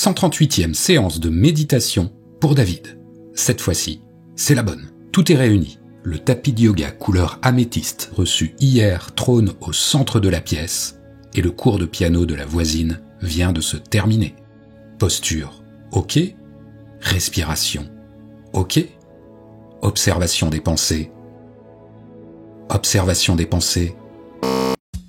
138e séance de méditation pour David. Cette fois-ci, c'est la bonne. Tout est réuni. Le tapis de yoga couleur améthyste reçu hier trône au centre de la pièce et le cours de piano de la voisine vient de se terminer. Posture, ok. Respiration, ok. Observation des pensées. Observation des pensées.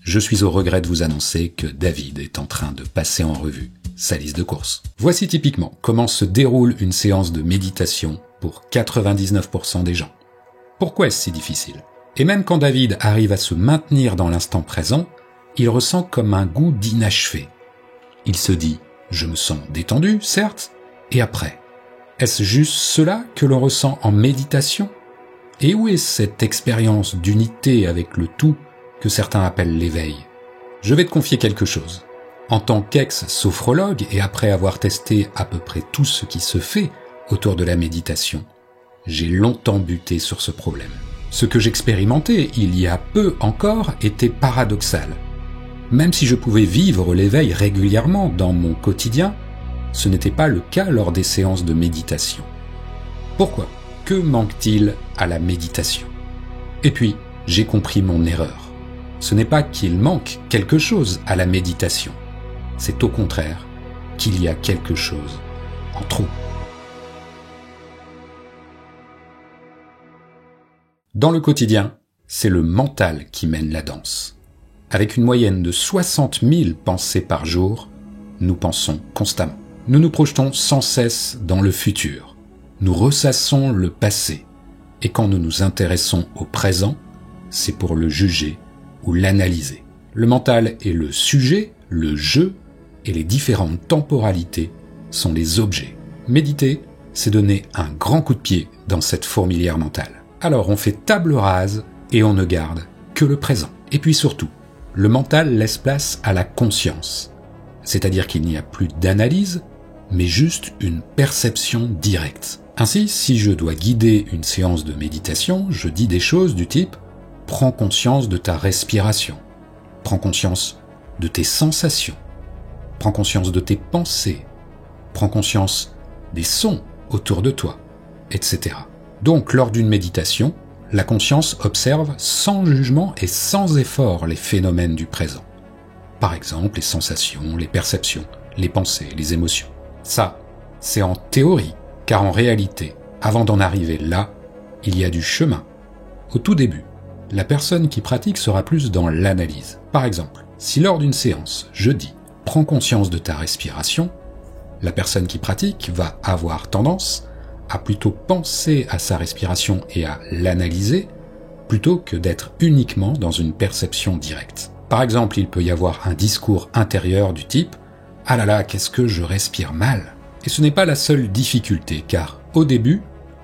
Je suis au regret de vous annoncer que David est en train de passer en revue sa liste de courses. Voici typiquement comment se déroule une séance de méditation pour 99% des gens. Pourquoi est-ce si difficile ? Et même quand David arrive à se maintenir dans l'instant présent, il ressent comme un goût d'inachevé. Il se dit « je me sens détendu, certes, et après ?» Est-ce juste cela que l'on ressent en méditation ? Et où est cette expérience d'unité avec le tout que certains appellent l'éveil ? Je vais te confier quelque chose. En tant qu'ex-sophrologue et après avoir testé à peu près tout ce qui se fait autour de la méditation, j'ai longtemps buté sur ce problème. Ce que j'expérimentais il y a peu encore était paradoxal. Même si je pouvais vivre l'éveil régulièrement dans mon quotidien, ce n'était pas le cas lors des séances de méditation. Pourquoi ? Que manque-t-il à la méditation ? Et puis, j'ai compris mon erreur. Ce n'est pas qu'il manque quelque chose à la méditation. C'est au contraire qu'il y a quelque chose en trop. Dans le quotidien, c'est le mental qui mène la danse. Avec une moyenne de 60 000 pensées par jour, nous pensons constamment. Nous nous projetons sans cesse dans le futur. Nous ressassons le passé. Et quand nous nous intéressons au présent, c'est pour le juger ou l'analyser. Le mental est le sujet, le jeu, et les différentes temporalités sont les objets. Méditer, c'est donner un grand coup de pied dans cette fourmilière mentale. Alors on fait table rase et on ne garde que le présent. Et puis surtout, le mental laisse place à la conscience. C'est-à-dire qu'il n'y a plus d'analyse, mais juste une perception directe. Ainsi, si je dois guider une séance de méditation, je dis des choses du type « Prends conscience de ta respiration »,« Prends conscience de tes sensations », Prends conscience de tes pensées, prends conscience des sons autour de toi, etc. Donc, lors d'une méditation, la conscience observe sans jugement et sans effort les phénomènes du présent. Par exemple, les sensations, les perceptions, les pensées, les émotions. Ça, c'est en théorie, car en réalité, avant d'en arriver là, il y a du chemin. Au tout début, la personne qui pratique sera plus dans l'analyse. Par exemple, si lors d'une séance, je dis prends conscience de ta respiration, la personne qui pratique va avoir tendance à plutôt penser à sa respiration et à l'analyser, plutôt que d'être uniquement dans une perception directe. Par exemple, il peut y avoir un discours intérieur du type « Ah là là, qu'est-ce que je respire mal !» Et ce n'est pas la seule difficulté, car au début,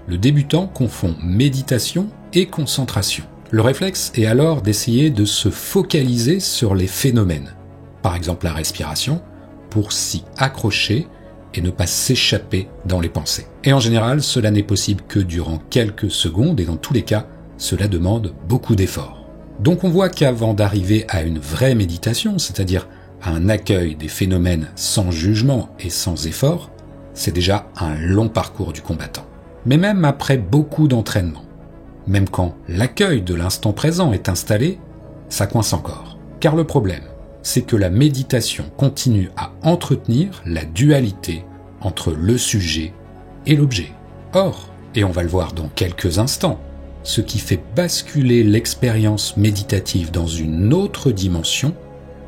le débutant confond méditation et concentration. Le réflexe est alors d'essayer de se focaliser sur les phénomènes, par exemple la respiration, pour s'y accrocher et ne pas s'échapper dans les pensées. Et en général, cela n'est possible que durant quelques secondes et dans tous les cas, cela demande beaucoup d'efforts. Donc on voit qu'avant d'arriver à une vraie méditation, c'est-à-dire à un accueil des phénomènes sans jugement et sans effort, c'est déjà un long parcours du combattant. Mais même après beaucoup d'entraînement, même quand l'accueil de l'instant présent est installé, ça coince encore. Car le problème, c'est que la méditation continue à entretenir la dualité entre le sujet et l'objet. Or, et on va le voir dans quelques instants, ce qui fait basculer l'expérience méditative dans une autre dimension,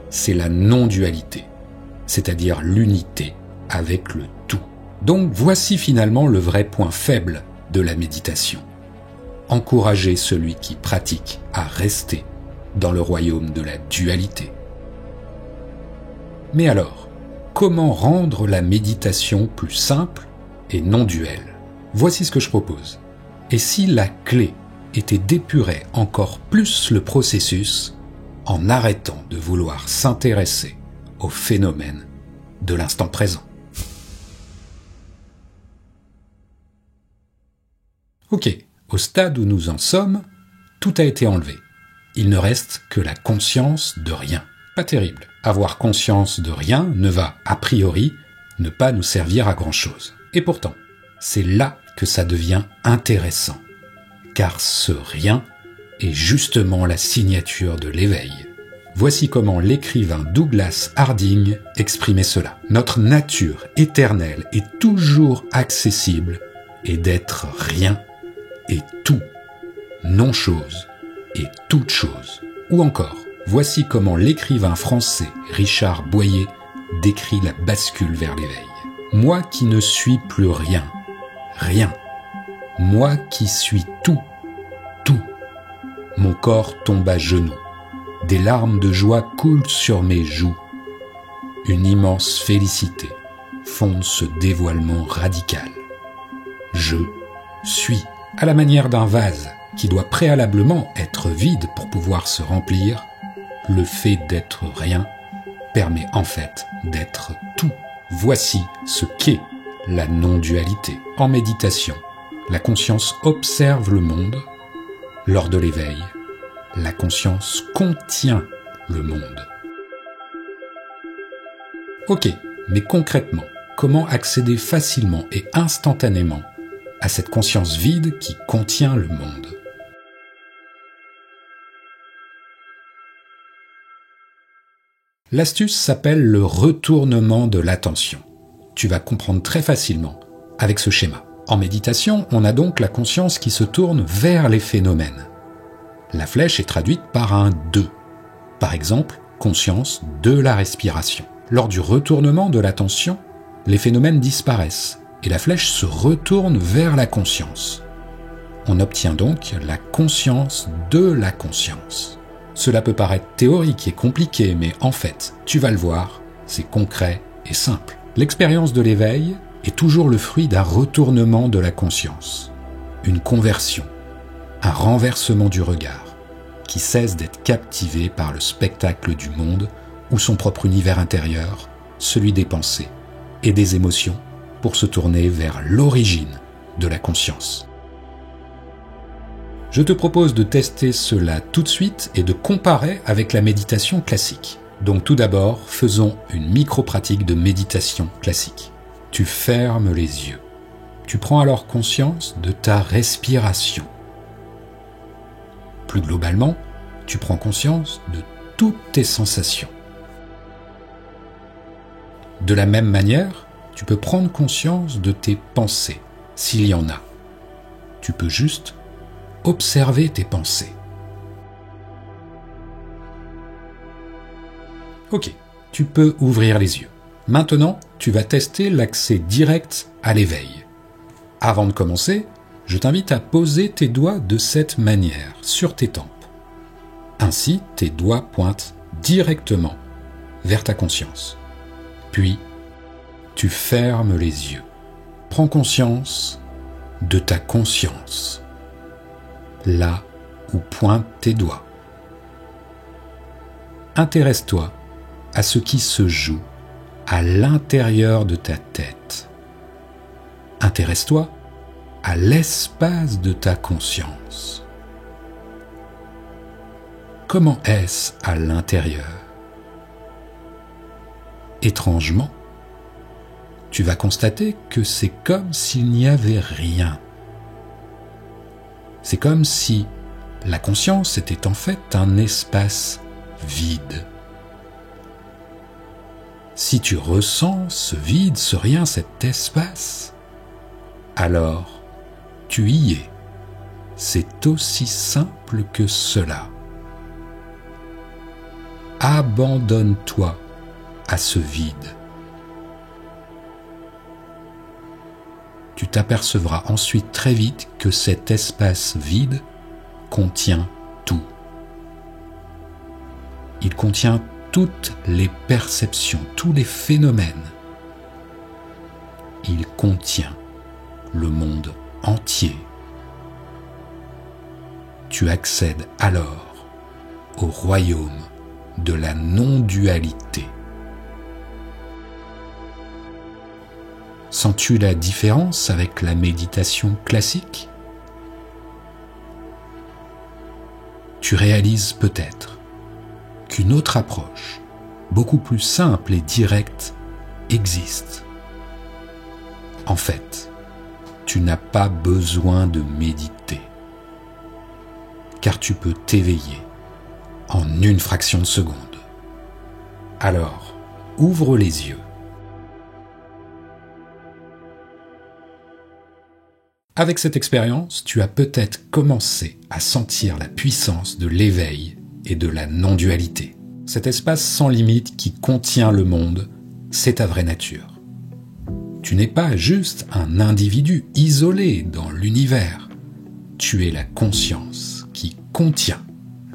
c'est la non-dualité, c'est-à-dire l'unité avec le tout. Donc voici finalement le vrai point faible de la méditation. Encourager celui qui pratique à rester dans le royaume de la dualité. Mais alors, comment rendre la méditation plus simple et non duelle ? Voici ce que je propose. Et si la clé était d'épurer encore plus le processus en arrêtant de vouloir s'intéresser au phénomène de l'instant présent ? Ok, au stade où nous en sommes, tout a été enlevé. Il ne reste que la conscience de rien. Pas terrible. Avoir conscience de rien ne va, a priori, ne pas nous servir à grand-chose. Et pourtant, c'est là que ça devient intéressant, car ce rien est justement la signature de l'éveil. Voici comment l'écrivain Douglas Harding exprimait cela. Notre nature éternelle et toujours accessible est d'être rien et tout, non-chose et toute chose. Ou encore, voici comment l'écrivain français Richard Boyer décrit la bascule vers l'éveil. Moi qui ne suis plus rien, rien. Moi qui suis tout, tout. Mon corps tombe à genoux. Des larmes de joie coulent sur mes joues. Une immense félicité fonde ce dévoilement radical. Je suis, à la manière d'un vase qui doit préalablement être vide pour pouvoir se remplir, le fait d'être rien permet en fait d'être tout. Voici ce qu'est la non-dualité. En méditation, la conscience observe le monde. Lors de l'éveil, la conscience contient le monde. Ok, mais concrètement, comment accéder facilement et instantanément à cette conscience vide qui contient le monde ? L'astuce s'appelle le retournement de l'attention. Tu vas comprendre très facilement avec ce schéma. En méditation, on a donc la conscience qui se tourne vers les phénomènes. La flèche est traduite par un « de ». Par exemple, conscience de la respiration. Lors du retournement de l'attention, les phénomènes disparaissent et la flèche se retourne vers la conscience. On obtient donc la conscience de la conscience. Cela peut paraître théorique et compliqué, mais en fait, tu vas le voir, c'est concret et simple. L'expérience de l'éveil est toujours le fruit d'un retournement de la conscience, une conversion, un renversement du regard, qui cesse d'être captivé par le spectacle du monde ou son propre univers intérieur, celui des pensées et des émotions, pour se tourner vers l'origine de la conscience. Je te propose de tester cela tout de suite et de comparer avec la méditation classique. Donc tout d'abord, faisons une micro-pratique de méditation classique. Tu fermes les yeux. Tu prends alors conscience de ta respiration. Plus globalement, tu prends conscience de toutes tes sensations. De la même manière, tu peux prendre conscience de tes pensées, s'il y en a. Tu peux juste observer tes pensées. Ok, tu peux ouvrir les yeux. Maintenant, tu vas tester l'accès direct à l'éveil. Avant de commencer, je t'invite à poser tes doigts de cette manière sur tes tempes. Ainsi, tes doigts pointent directement vers ta conscience. Puis, tu fermes les yeux. Prends conscience de ta conscience. Là où pointent tes doigts. Intéresse-toi à ce qui se joue à l'intérieur de ta tête. Intéresse-toi à l'espace de ta conscience. Comment est-ce à l'intérieur ? Étrangement, tu vas constater que c'est comme s'il n'y avait rien. C'est comme si la conscience était en fait un espace vide. Si tu ressens ce vide, ce rien, cet espace, alors tu y es. C'est aussi simple que cela. Abandonne-toi à ce vide. Tu t'apercevras ensuite très vite que cet espace vide contient tout. Il contient toutes les perceptions, tous les phénomènes. Il contient le monde entier. Tu accèdes alors au royaume de la non-dualité. Sens-tu la différence avec la méditation classique ? Tu réalises peut-être qu'une autre approche, beaucoup plus simple et directe, existe. En fait, tu n'as pas besoin de méditer, car tu peux t'éveiller en une fraction de seconde. Alors, ouvre les yeux. Avec cette expérience, tu as peut-être commencé à sentir la puissance de l'éveil et de la non-dualité. Cet espace sans limite qui contient le monde, c'est ta vraie nature. Tu n'es pas juste un individu isolé dans l'univers. Tu es la conscience qui contient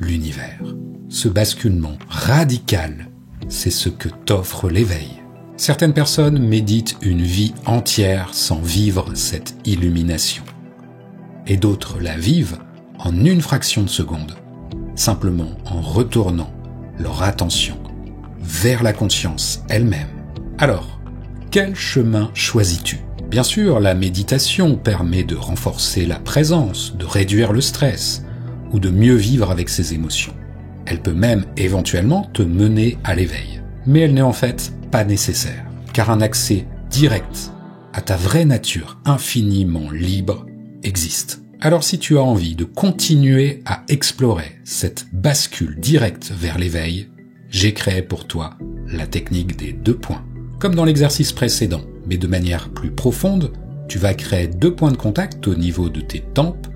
l'univers. Ce basculement radical, c'est ce que t'offre l'éveil. Certaines personnes méditent une vie entière sans vivre cette illumination. Et d'autres la vivent en une fraction de seconde, simplement en retournant leur attention vers la conscience elle-même. Alors, quel chemin choisis-tu ? Bien sûr, la méditation permet de renforcer la présence, de réduire le stress ou de mieux vivre avec ses émotions. Elle peut même éventuellement te mener à l'éveil. Mais elle n'est en fait pas nécessaire, car un accès direct à ta vraie nature infiniment libre existe. Alors si tu as envie de continuer à explorer cette bascule directe vers l'éveil, j'ai créé pour toi la technique des 2 points. Comme dans l'exercice précédent, mais de manière plus profonde, tu vas créer 2 points de contact au niveau de tes tempes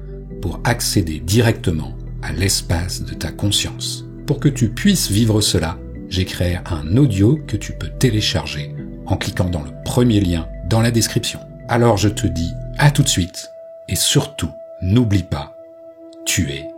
pour accéder directement à l'espace de ta conscience. Pour que tu puisses vivre cela, j'ai créé un audio que tu peux télécharger en cliquant dans le premier lien dans la description. Alors je te dis à tout de suite et surtout, n'oublie pas, tu es